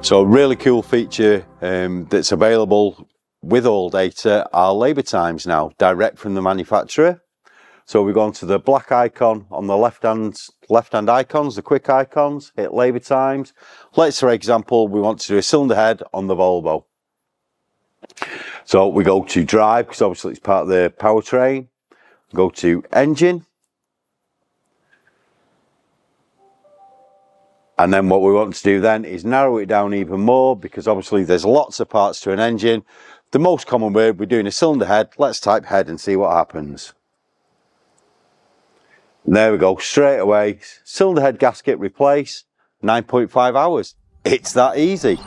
So a really cool feature that's available with ALLDATA are labour times now, direct from the manufacturer. So we go on to the black icon on the left hand icons, the quick icons, hit labour times. Let's, for example, we want to do a cylinder head on the Volvo. So we go to drive, because obviously it's part of the powertrain. Go to engine. And then what we want to do then is narrow it down even more, because obviously there's lots of parts to an engine. The most common word, we're doing a cylinder head. Let's type head and see what happens. And there we go, straight away, cylinder head gasket replace, 9.5 hours. It's that easy.